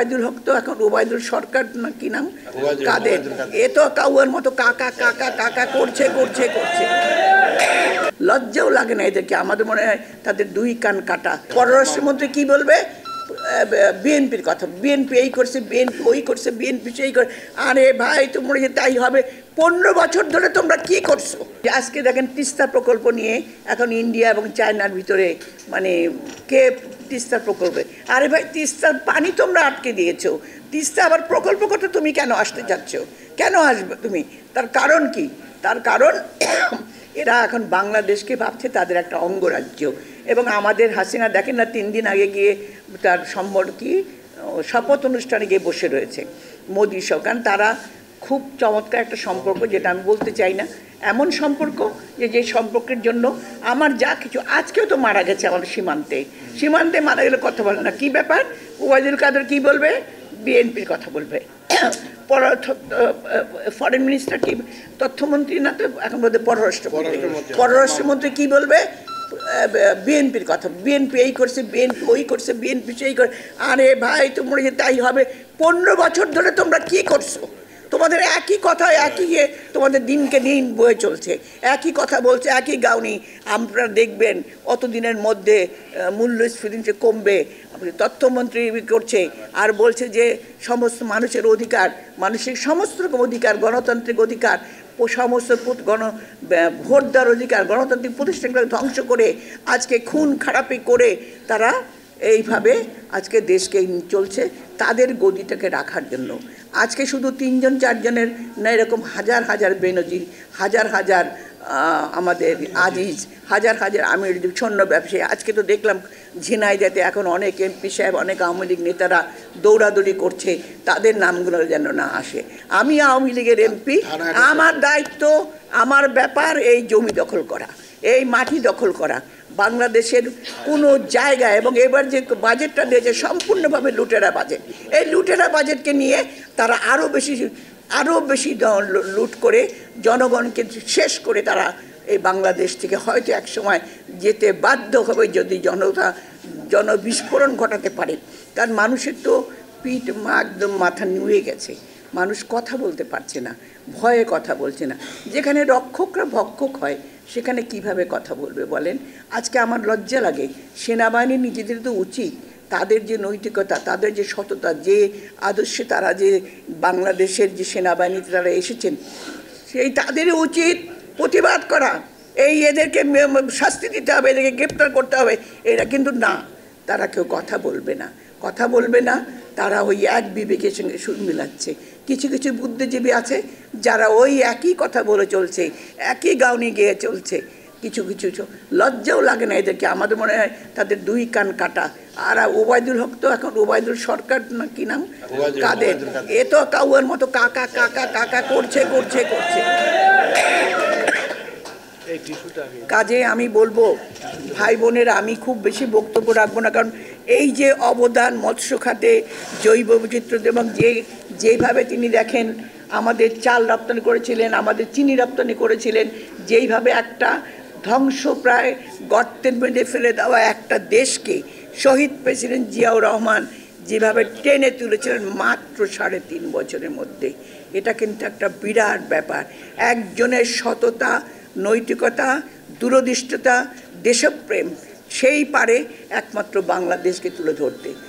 ওবায়দুল হক তো এখন ওবায়দুল সরকার না কি নাম কাদের, এ তো কাউয়ের মতো কাকা কাকা কাকা করছে করছে করছে, লজ্জাও লাগে না এদেরকে। আমাদের মনে হয় তাদের দুই কান কাটা। পররাষ্ট্রমন্ত্রী কি বলবে? বিএনপির কথা, বিএনপি এই করছে, বিএনপি ওই করছে, বিএনপি সেই করে। আরে ভাই, তোমরা যে তাই হবে, 15 বছর ধরে তোমরা কি করছো? আজকে দেখেন তিস্তা প্রকল্প নিয়ে এখন ইন্ডিয়া এবং চায়নার ভিতরে মানে কে তিস্তা প্রকল্পে, আরে ভাই তিস্তার পানি তোমরা আটকে দিয়েছো, তিস্তা আবার প্রকল্প করতে তুমি কেন আসতে যাচ্ছ? কেন আসবে তুমি? তার কারণ কি? তার কারণ এরা এখন বাংলাদেশকে ভাবছে তাদের একটা অঙ্গরাজ্য। এবং আমাদের হাসিনা দেখেন না, 3 দিন আগে গিয়ে তার শপথ অনুষ্ঠানে গিয়ে বসে রয়েছে মোদী সহ। কারণ তারা খুব চমৎকার একটা সম্পর্ক, যেটা আমি বলতে চাই না, এমন সম্পর্ক যে সম্পর্কের জন্য আমার যা কিছু, আজকেও তো মারা গেছে আমার সীমান্তে মারা গেলে কথা বলে না। কি ব্যাপার? ওবায়দুল কাদের কি বলবে? বিএনপির কথা বলবে। ফরেন মিনিস্টার কি, তথ্যমন্ত্রী না তো এখন বোধহয় পররাষ্ট্রমন্ত্রী কি বলবে? বিএনপির কথা, বিএনপি এই করছে, বিএনপি ওই করছে, বিএনপি সেই করে। আরে ভাই, তোমরা যে তাই হবে, 15 বছর ধরে তোমরা কি করছো? তোমাদের একই কথা, একই তোমাদের দিনকে দিন বয়ে চলছে, একই কথা বলছে, একই গাউনি। আপনারা দেখবেন অতদিনের মধ্যে মূল্যস্ফীতি কমবে। তথ্যমন্ত্রী করছে আর বলছে যে সমস্ত মানুষের অধিকার, মানুষের সমস্ত রকম অধিকার, গণতান্ত্রিক অধিকার, সমস্ত ভোট দেওয়ার অধিকার, গণতান্ত্রিক প্রতিষ্ঠানগুলো ধ্বংস করে আজকে খুন খারাপি করে তারা এইভাবে আজকে দেশকে চলছে তাদের গদিটাকে রাখার জন্য। আজকে শুধু 3 জন 4 জনের না, এরকম হাজার হাজার বেনজির, হাজার হাজার আমাদের আজিজ, হাজার হাজার আমির স্বর্ণ ব্যবসায়ী। আজকে তো দেখলাম ঝিনাইদহে এখন অনেক এমপি সাহেব, অনেক আওয়ামী লীগ নেতারা দৌড়াদৌড়ি করছে, তাদের নামগুলো যেন না আসে। আমি আওয়ামী লীগের এমপি, আমার দায়িত্ব, আমার ব্যাপার এই জমি দখল করা, এই মাটি দখল করা, বাংলাদেশের কোনো জায়গায়। এবং এবার যে বাজেটটা দিয়েছে সম্পূর্ণভাবে লুটেরা বাজেট। এই লুটেরা বাজেটকে নিয়ে তারা আরও বেশি লুট করে জনগণকে শেষ করে তারা এই বাংলাদেশ থেকে হয়তো এক সময় যেতে বাধ্য হবে যদি জনবিস্ফোরণ ঘটাতে পারে। কারণ মানুষের তো পিঠ একদম মাথা নুয়ে গেছে, মানুষ কথা বলতে পারছে না, ভয়ে কথা বলছে না। যেখানে রক্ষকরা ভক্ষক হয় সেখানে কিভাবে কথা বলবে বলেন? আজকে আমার লজ্জা লাগে। সেনাবাহিনী নিজেদের তো উচিত, তাদের যে নৈতিকতা, তাদের যে সততা, যে আদর্শে তারা যে বাংলাদেশের যে সেনাবাহিনীতে তারা এসেছেন, সেই তাদেরই উচিত প্রতিবাদ করা। এদেরকে শাস্তি দিতে হবে, এদেরকে গ্রেপ্তার করতে হবে। এরা কিন্তু না, তারা কেউ কথা বলবে না। তারা ওই এক বিবেকের সঙ্গে সুর মিলাচ্ছে। কিছু কিছু বুদ্ধিজীবী আছে যারা ওই একই কথা বলে চলছে, একই গাউনি গেয়ে চলছে। কিছু লজ্জাও লাগে না এদেরকে। আমাদের মনে হয় তাদের দুই কান কাটা। আর ওবায়দুল হক তো এখন ওবায়দুল সরকার না কি নাম কাদের, এ তো কাউয়ের মতো কাকা কাকা কাকা করছে করছে করছে। কাজে আমি বলবো ভাই বোনেরা, আমি খুব বেশি বক্তব্য রাখবো না, কারণ এই যে অবদান মৎস্য খাতে, জৈব বৈচিত্র্য, এবং যেইভাবে তিনি দেখেন আমাদের চাল রপ্তানি করেছিলেন, আমাদের চিনি রপ্তানি করেছিলেন, যেইভাবে একটা ধ্বংসপ্রায় গর্তের মধ্যে ফেলে দেওয়া একটা দেশকে শহীদ প্রেসিডেন্ট জিয়াউর রহমান যেভাবে টেনে তুলেছিলেন মাত্র 3.5 বছরের মধ্যে, এটা কিন্তু একটা বিরাট ব্যাপার। একজনের সততা, নৈতিকতা, দূরদৃষ্টতা, দেশপ্রেম, সেই পারে একমাত্র বাংলাদেশকে তুলে ধরতে।